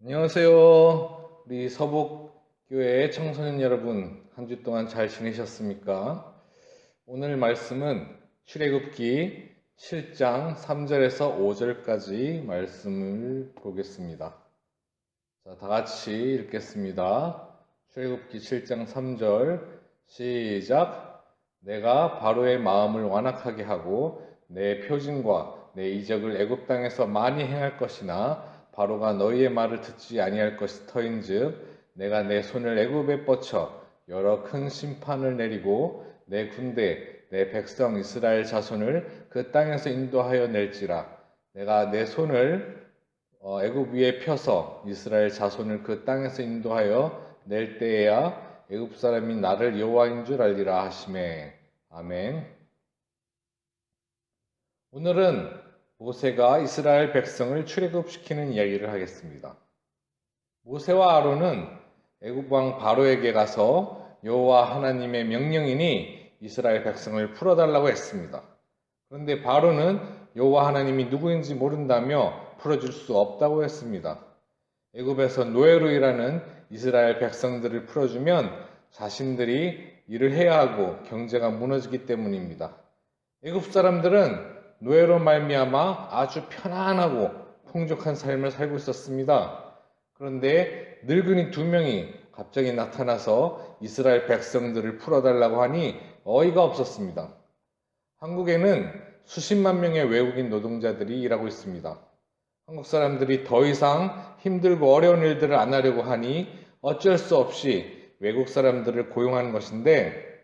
안녕하세요. 우리 서북교회 청소년 여러분, 한 주 동안 잘 지내셨습니까? 오늘 말씀은 출애굽기 7장 3절에서 5절까지 말씀을 보겠습니다. 자, 다 같이 읽겠습니다. 출애굽기 7장 3절 시작. 내가 바로의 마음을 완악하게 하고 내 표징과 내 이적을 애굽 땅에서 많이 행할 것이나 바로가 너희의 말을 듣지 아니할 것이 터인즉 내가 내 손을 애굽에 뻗쳐 여러 큰 심판을 내리고 내 군대 내 백성 이스라엘 자손을 그 땅에서 인도하여 낼지라. 내가 내 손을 애굽 위에 펴서 이스라엘 자손을 그 땅에서 인도하여 낼 때에야 애굽 사람이 나를 여호와인 줄 알리라 하시매. 아멘. 오늘은 모세가 이스라엘 백성을 출애굽시키는 이야기를 하겠습니다. 모세와 아론은 애굽 왕 바로에게 가서 여호와 하나님의 명령이니 이스라엘 백성을 풀어달라고 했습니다. 그런데 바로는 여호와 하나님이 누구인지 모른다며 풀어줄 수 없다고 했습니다. 애굽에서 노예로 일하는 이스라엘 백성들을 풀어주면 자신들이 일을 해야 하고 경제가 무너지기 때문입니다. 애굽 사람들은 노예로 말미암아 아주 편안하고 풍족한 삶을 살고 있었습니다. 그런데 늙은이 두 명이 갑자기 나타나서 이스라엘 백성들을 풀어달라고 하니 어이가 없었습니다. 한국에는 수십만 명의 외국인 노동자들이 일하고 있습니다. 한국 사람들이 더 이상 힘들고 어려운 일들을 안 하려고 하니 어쩔 수 없이 외국 사람들을 고용하는 것인데,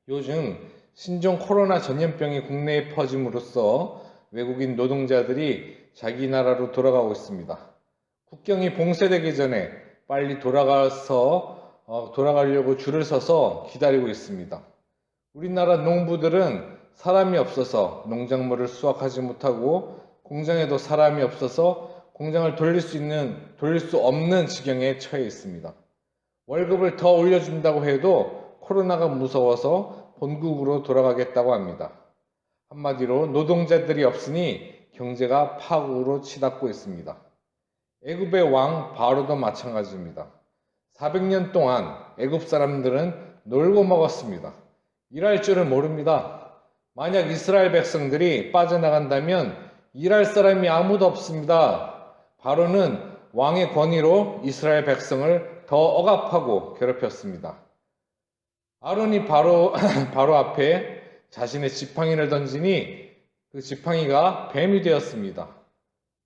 요즘 신종 코로나 전염병이 국내에 퍼짐으로써 외국인 노동자들이 자기 나라로 돌아가고 있습니다. 국경이 봉쇄되기 전에 빨리 돌아가려고 줄을 서서 기다리고 있습니다. 우리나라 농부들은 사람이 없어서 농작물을 수확하지 못하고 공장에도 사람이 없어서 공장을 돌릴 수 없는 지경에 처해 있습니다. 월급을 더 올려준다고 해도 코로나가 무서워서 본국으로 돌아가겠다고 합니다. 한마디로 노동자들이 없으니 경제가 파국으로 치닫고 있습니다. 애굽의 왕 바로도 마찬가지입니다. 400년 동안 애굽 사람들은 놀고 먹었습니다. 일할 줄을 모릅니다. 만약 이스라엘 백성들이 빠져나간다면 일할 사람이 아무도 없습니다. 바로는 왕의 권위로 이스라엘 백성을 더 억압하고 괴롭혔습니다. 아론이 바로 앞에 자신의 지팡이를 던지니 그 지팡이가 뱀이 되었습니다.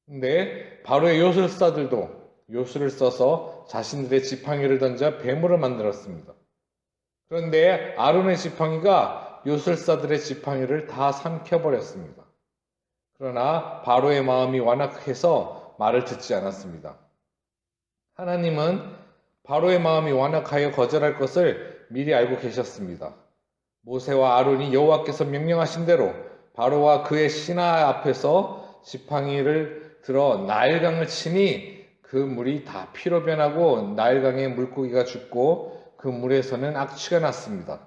근데 바로의 요술사들도 요술을 써서 자신들의 지팡이를 던져 뱀으로 만들었습니다. 그런데 아론의 지팡이가 요술사들의 지팡이를 다 삼켜버렸습니다. 그러나 바로의 마음이 완악해서 말을 듣지 않았습니다. 하나님은 바로의 마음이 완악하여 거절할 것을 미리 알고 계셨습니다. 모세와 아론이 여호와께서 명령하신 대로 바로와 그의 신하 앞에서 지팡이를 들어 나일강을 치니 그 물이 다 피로 변하고 나일강의 물고기가 죽고 그 물에서는 악취가 났습니다.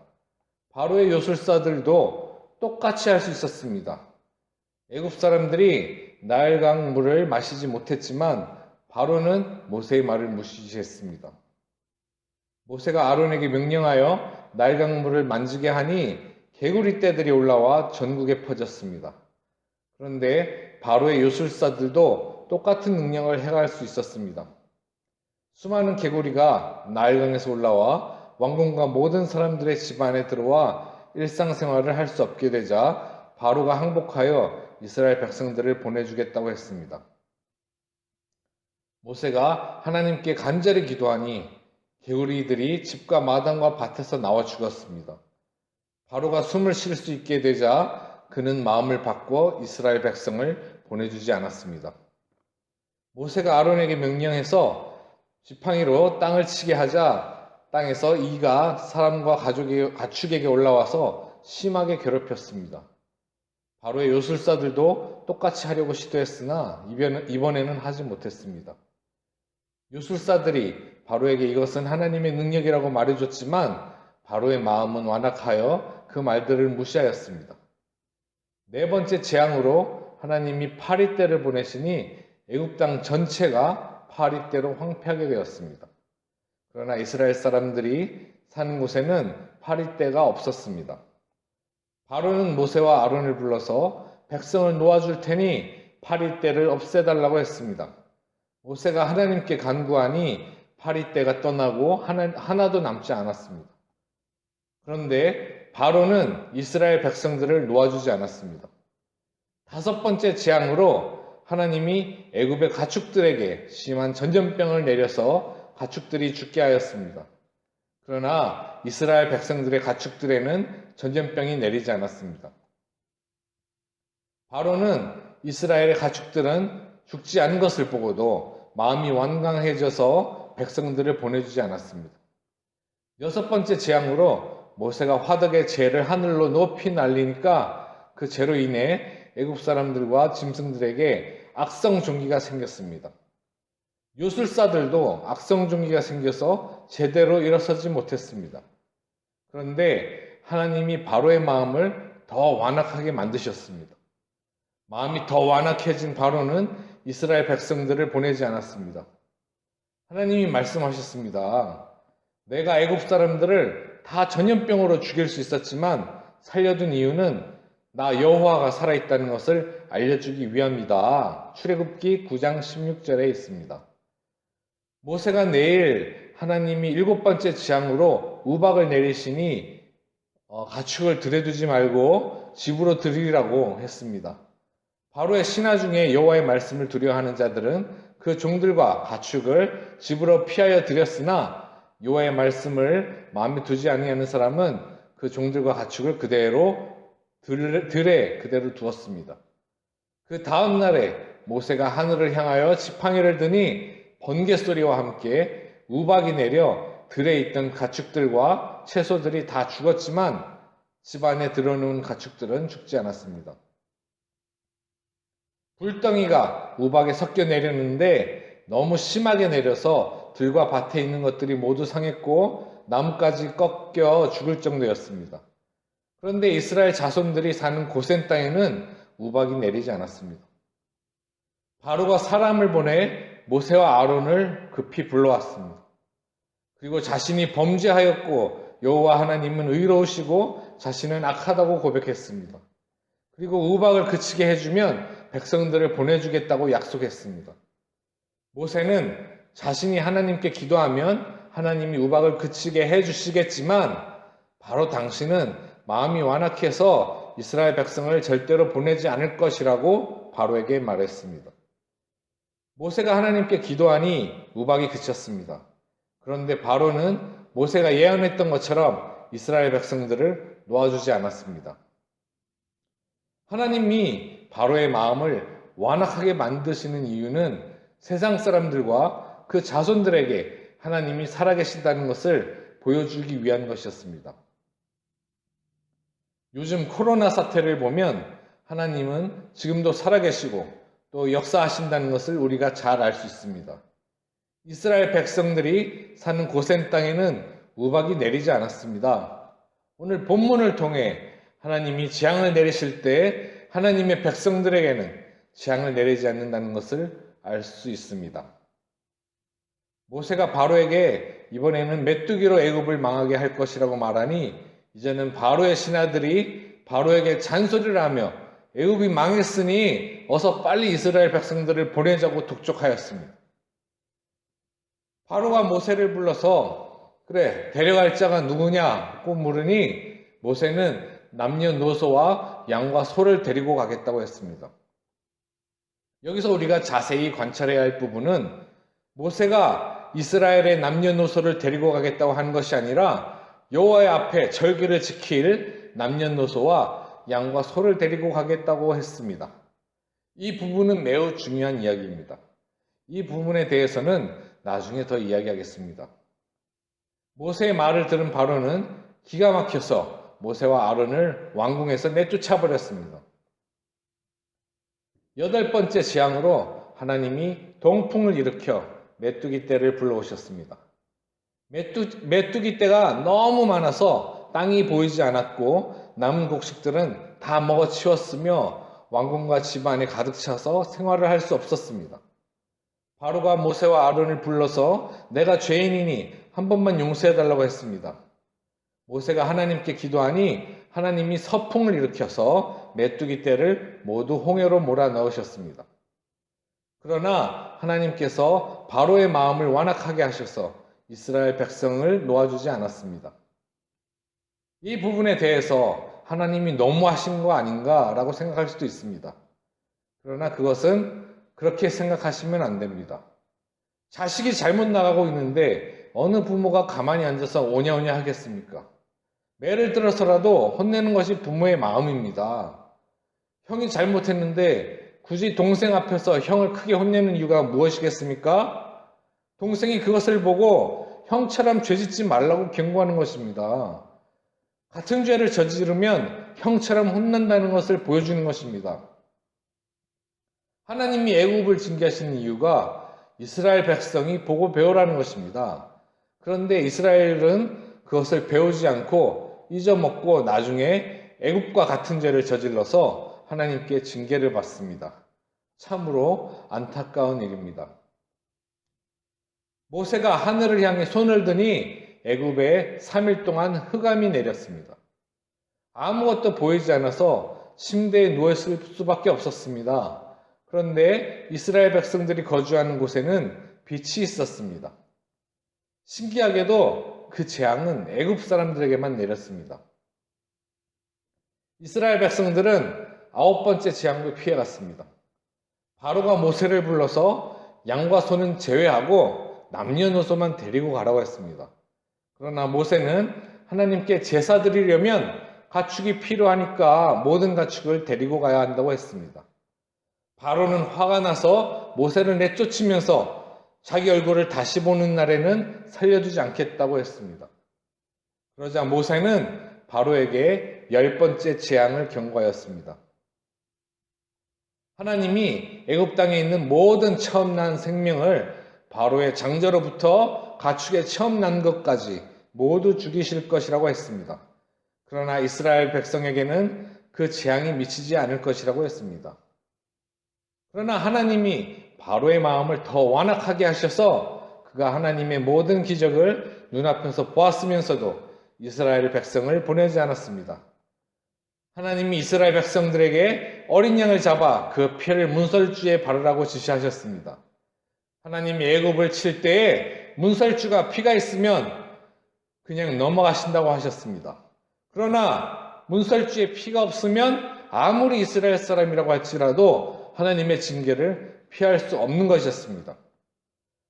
바로의 요술사들도 똑같이 할 수 있었습니다. 애굽 사람들이 나일강 물을 마시지 못했지만 바로는 모세의 말을 무시했습니다. 모세가 아론에게 명령하여 나일강 물을 만지게 하니 개구리 떼들이 올라와 전국에 퍼졌습니다. 그런데 바로의 요술사들도 똑같은 능력을 행할 수 있었습니다. 수많은 개구리가 나일강에서 올라와 왕궁과 모든 사람들의 집안에 들어와 일상생활을 할 수 없게 되자 바로가 항복하여 이스라엘 백성들을 보내주겠다고 했습니다. 모세가 하나님께 간절히 기도하니 개구리들이 집과 마당과 밭에서 나와 죽었습니다. 바로가 숨을 쉴 수 있게 되자 그는 마음을 바꿔 이스라엘 백성을 보내주지 않았습니다. 모세가 아론에게 명령해서 지팡이로 땅을 치게 하자 땅에서 이가 사람과 가축에게 올라와서 심하게 괴롭혔습니다. 바로의 요술사들도 똑같이 하려고 시도했으나 이번에는 하지 못했습니다. 요술사들이 바로에게 이것은 하나님의 능력이라고 말해줬지만 바로의 마음은 완악하여 그 말들을 무시하였습니다. 네 번째 재앙으로 하나님이 파리떼를 보내시니 애굽 땅 전체가 파리떼로 황폐하게 되었습니다. 그러나 이스라엘 사람들이 사는 곳에는 파리떼가 없었습니다. 바로는 모세와 아론을 불러서 백성을 놓아줄 테니 파리떼를 없애달라고 했습니다. 모세가 하나님께 간구하니 파리떼가 떠나고 하나도 남지 않았습니다. 그런데 바로는 이스라엘 백성들을 놓아주지 않았습니다. 5번째 재앙으로 하나님이 애굽의 가축들에게 심한 전염병을 내려서 가축들이 죽게 하였습니다. 그러나 이스라엘 백성들의 가축들에는 전염병이 내리지 않았습니다. 바로는 이스라엘의 가축들은 죽지 않은 것을 보고도 마음이 완강해져서 백성들을 보내주지 않았습니다. 6번째 재앙으로 모세가 화덕의 재를 하늘로 높이 날리니까 그 재로 인해 애굽 사람들과 짐승들에게 악성 종기가 생겼습니다. 요술사들도 악성 종기가 생겨서 제대로 일어서지 못했습니다. 그런데 하나님이 바로의 마음을 더 완악하게 만드셨습니다. 마음이 더 완악해진 바로는 이스라엘 백성들을 보내지 않았습니다. 하나님이 말씀하셨습니다. 내가 애굽 사람들을 다 전염병으로 죽일 수 있었지만 살려둔 이유는 나 여호와가 살아있다는 것을 알려주기 위함이다. 출애굽기 9장 16절에 있습니다. 모세가 내일 하나님이 7번째 재앙으로 우박을 내리시니 가축을 들여두지 말고 집으로 들이라고 했습니다. 바로의 신하 중에 여호와의 말씀을 두려워하는 자들은 그 종들과 가축을 집으로 피하여 들였으나 여호와의 말씀을 마음에 두지 아니하는 사람은 그 종들과 가축을 그대로 들에 그대로 두었습니다. 그 다음 날에 모세가 하늘을 향하여 지팡이를 드니 번개 소리와 함께 우박이 내려 들에 있던 가축들과 채소들이 다 죽었지만 집 안에 들어놓은 가축들은 죽지 않았습니다. 불덩이가 우박에 섞여 내렸는데 너무 심하게 내려서 들과 밭에 있는 것들이 모두 상했고 나무까지 꺾여 죽을 정도였습니다. 그런데 이스라엘 자손들이 사는 고센 땅에는 우박이 내리지 않았습니다. 바로가 사람을 보내 모세와 아론을 급히 불러왔습니다. 그리고 자신이 범죄하였고 여호와 하나님은 의로우시고 자신은 악하다고 고백했습니다. 그리고 우박을 그치게 해주면 백성들을 보내주겠다고 약속했습니다. 모세는 자신이 하나님께 기도하면 하나님이 우박을 그치게 해주시겠지만 바로 당신은 마음이 완악해서 이스라엘 백성을 절대로 보내지 않을 것이라고 바로에게 말했습니다. 모세가 하나님께 기도하니 우박이 그쳤습니다. 그런데 바로는 모세가 예언했던 것처럼 이스라엘 백성들을 놓아주지 않았습니다. 하나님이 바로의 마음을 완악하게 만드시는 이유는 세상 사람들과 그 자손들에게 하나님이 살아계신다는 것을 보여주기 위한 것이었습니다. 요즘 코로나 사태를 보면 하나님은 지금도 살아계시고 또 역사하신다는 것을 우리가 잘 알 수 있습니다. 이스라엘 백성들이 사는 고센 땅에는 우박이 내리지 않았습니다. 오늘 본문을 통해 하나님이 재앙을 내리실 때 하나님의 백성들에게는 재앙을 내리지 않는다는 것을 알 수 있습니다. 모세가 바로에게 이번에는 메뚜기로 애굽을 망하게 할 것이라고 말하니 이제는 바로의 신하들이 바로에게 잔소리를 하며 애굽이 망했으니 어서 빨리 이스라엘 백성들을 보내자고 독촉하였습니다. 바로가 모세를 불러서 그래 데려갈 자가 누구냐고 물으니 모세는 남녀노소와 양과 소를 데리고 가겠다고 했습니다. 여기서 우리가 자세히 관찰해야 할 부분은 모세가 이스라엘의 남녀노소를 데리고 가겠다고 한 것이 아니라 여호와의 앞에 절기를 지킬 남녀노소와 양과 소를 데리고 가겠다고 했습니다. 이 부분은 매우 중요한 이야기입니다. 이 부분에 대해서는 나중에 더 이야기하겠습니다. 모세의 말을 들은 바로는 기가 막혀서 모세와 아론을 왕궁에서 내쫓아버렸습니다. 8번째 재앙으로 하나님이 동풍을 일으켜 메뚜기 떼를 불러오셨습니다. 메뚜기 떼가 너무 많아서 땅이 보이지 않았고 남은 곡식들은 다 먹어치웠으며 왕궁과 집안에 가득 차서 생활을 할 수 없었습니다. 바로가 모세와 아론을 불러서 내가 죄인이니 한 번만 용서해달라고 했습니다. 모세가 하나님께 기도하니 하나님이 서풍을 일으켜서 메뚜기 떼를 모두 홍해로 몰아 넣으셨습니다. 그러나 하나님께서 바로의 마음을 완악하게 하셔서 이스라엘 백성을 놓아주지 않았습니다. 이 부분에 대해서 하나님이 너무하신 거 아닌가라고 생각할 수도 있습니다. 그러나 그것은 그렇게 생각하시면 안 됩니다. 자식이 잘못 나가고 있는데 어느 부모가 가만히 앉아서 오냐오냐 하겠습니까? 매를 들어서라도 혼내는 것이 부모의 마음입니다. 형이 잘못했는데 굳이 동생 앞에서 형을 크게 혼내는 이유가 무엇이겠습니까? 동생이 그것을 보고 형처럼 죄짓지 말라고 경고하는 것입니다. 같은 죄를 저지르면 형처럼 혼난다는 것을 보여주는 것입니다. 하나님이 애굽을 징계하시는 이유가 이스라엘 백성이 보고 배우라는 것입니다. 그런데 이스라엘은 그것을 배우지 않고 잊어먹고 나중에 애굽과 같은 죄를 저질러서 하나님께 징계를 받습니다. 참으로 안타까운 일입니다. 모세가 하늘을 향해 손을 드니 애굽에 3일 동안 흑암이 내렸습니다. 아무것도 보이지 않아서 침대에 누워있을 수밖에 없었습니다. 그런데 이스라엘 백성들이 거주하는 곳에는 빛이 있었습니다. 신기하게도 그 재앙은 애굽 사람들에게만 내렸습니다. 이스라엘 백성들은 9번째 재앙도 피해갔습니다. 바로가 모세를 불러서 양과 소는 제외하고 남녀노소만 데리고 가라고 했습니다. 그러나 모세는 하나님께 제사 드리려면 가축이 필요하니까 모든 가축을 데리고 가야 한다고 했습니다. 바로는 화가 나서 모세를 내쫓으면서 자기 얼굴을 다시 보는 날에는 살려두지 않겠다고 했습니다. 그러자 모세는 바로에게 10번째 재앙을 경고하였습니다. 하나님이 애굽 땅에 있는 모든 처음 난 생명을 바로의 장자로부터 가축에 처음 난 것까지 모두 죽이실 것이라고 했습니다. 그러나 이스라엘 백성에게는 그 재앙이 미치지 않을 것이라고 했습니다. 그러나 하나님이 바로의 마음을 더 완악하게 하셔서 그가 하나님의 모든 기적을 눈앞에서 보았으면서도 이스라엘 백성을 보내지 않았습니다. 하나님이 이스라엘 백성들에게 어린 양을 잡아 그 피를 문설주에 바르라고 지시하셨습니다. 하나님이 애굽을 칠 때에 문설주가 피가 있으면 그냥 넘어가신다고 하셨습니다. 그러나 문설주에 피가 없으면 아무리 이스라엘 사람이라고 할지라도 하나님의 징계를 피할 수 없는 것이었습니다.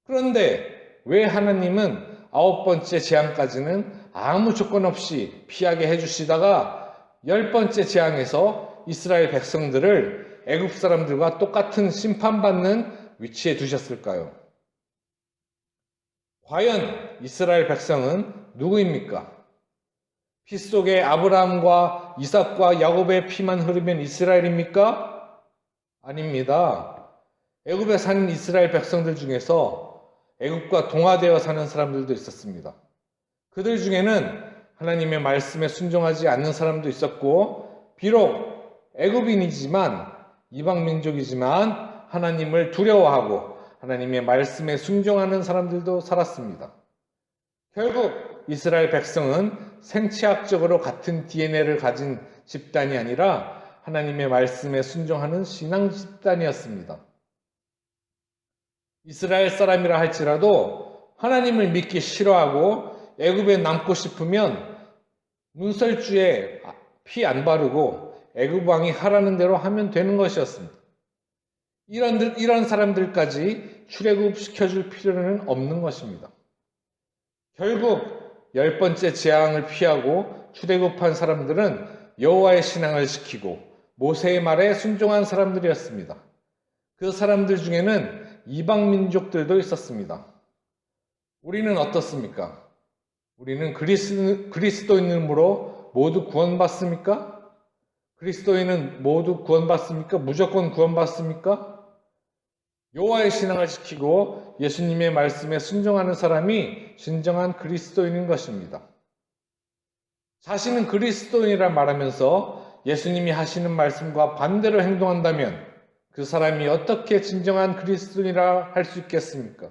그런데 왜 하나님은 9번째 재앙까지는 아무 조건 없이 피하게 해주시다가 10번째 재앙에서 이스라엘 백성들을 애굽 사람들과 똑같은 심판받는 위치에 두셨을까요? 과연 이스라엘 백성은 누구입니까? 피 속에 아브라함과 이삭과 야곱의 피만 흐르면 이스라엘입니까? 아닙니다. 애굽에 사는 이스라엘 백성들 중에서 애굽과 동화되어 사는 사람들도 있었습니다. 그들 중에는 하나님의 말씀에 순종하지 않는 사람도 있었고, 비록 애굽인이지만 이방 민족이지만 하나님을 두려워하고 하나님의 말씀에 순종하는 사람들도 살았습니다. 결국 이스라엘 백성은 생체학적으로 같은 DNA를 가진 집단이 아니라 하나님의 말씀에 순종하는 신앙 집단이었습니다. 이스라엘 사람이라 할지라도 하나님을 믿기 싫어하고 애굽에 남고 싶으면 문설주에 피 안 바르고 애굽 왕이 하라는 대로 하면 되는 것이었습니다. 이런 사람들까지 출애굽시켜줄 필요는 없는 것입니다. 결국 10번째 재앙을 피하고 출애굽한 사람들은 여호와의 신앙을 지키고 모세의 말에 순종한 사람들이었습니다. 그 사람들 중에는 이방 민족들도 있었습니다. 우리는 어떻습니까? 우리는 그리스도인으로 모두 구원받습니까? 그리스도인은 모두 구원받습니까? 무조건 구원받습니까? 여호와의 신앙을 지키고 예수님의 말씀에 순종하는 사람이 진정한 그리스도인인 것입니다. 자신은 그리스도인이라 말하면서 예수님이 하시는 말씀과 반대로 행동한다면 그 사람이 어떻게 진정한 그리스도인이라 할 수 있겠습니까?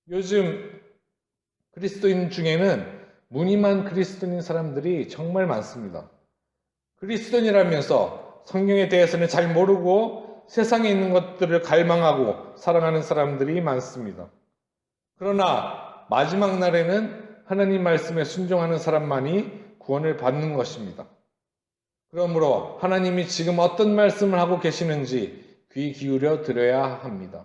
요즘 그리스도인 중에는 무늬만 그리스도인 사람들이 정말 많습니다. 그리스도인이라면서 성경에 대해서는 잘 모르고 세상에 있는 것들을 갈망하고 사랑하는 사람들이 많습니다. 그러나 마지막 날에는 하나님 말씀에 순종하는 사람만이 구원을 받는 것입니다. 그러므로 하나님이 지금 어떤 말씀을 하고 계시는지 귀 기울여 들어야 합니다.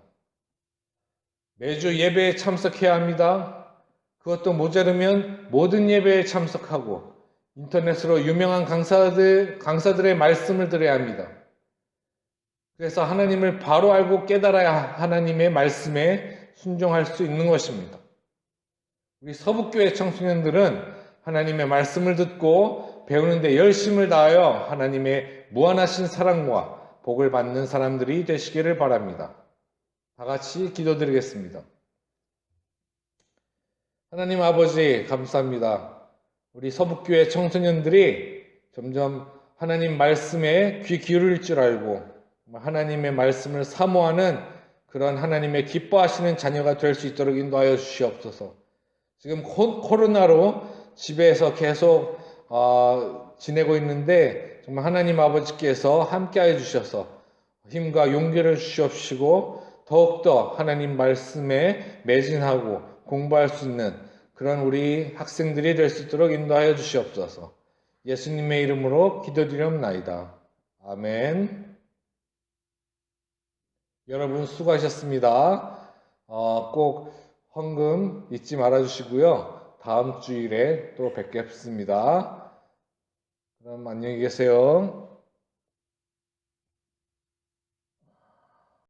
매주 예배에 참석해야 합니다. 그것도 모자르면 모든 예배에 참석하고 인터넷으로 유명한 강사들의 말씀을 들어야 합니다. 그래서 하나님을 바로 알고 깨달아야 하나님의 말씀에 순종할 수 있는 것입니다. 우리 서북교회 청소년들은 하나님의 말씀을 듣고 배우는데 열심을 다하여 하나님의 무한하신 사랑과 복을 받는 사람들이 되시기를 바랍니다. 다 같이 기도드리겠습니다. 하나님 아버지 감사합니다. 우리 서북교회 청소년들이 점점 하나님 말씀에 귀 기울일 줄 알고 하나님의 말씀을 사모하는 그런 하나님의 기뻐하시는 자녀가 될 수 있도록 인도하여 주시옵소서. 지금 코로나로 집에서 계속 지내고 있는데 정말 하나님 아버지께서 함께하여 주셔서 힘과 용기를 주시옵시고 더욱더 하나님 말씀에 매진하고 공부할 수 있는 그런 우리 학생들이 될 수 있도록 인도하여 주시옵소서. 예수님의 이름으로 기도드리옵나이다. 아멘. 여러분 수고하셨습니다. 꼭 헌금 잊지 말아주시고요. 다음 주일에 또 뵙겠습니다. 그럼 안녕히 계세요.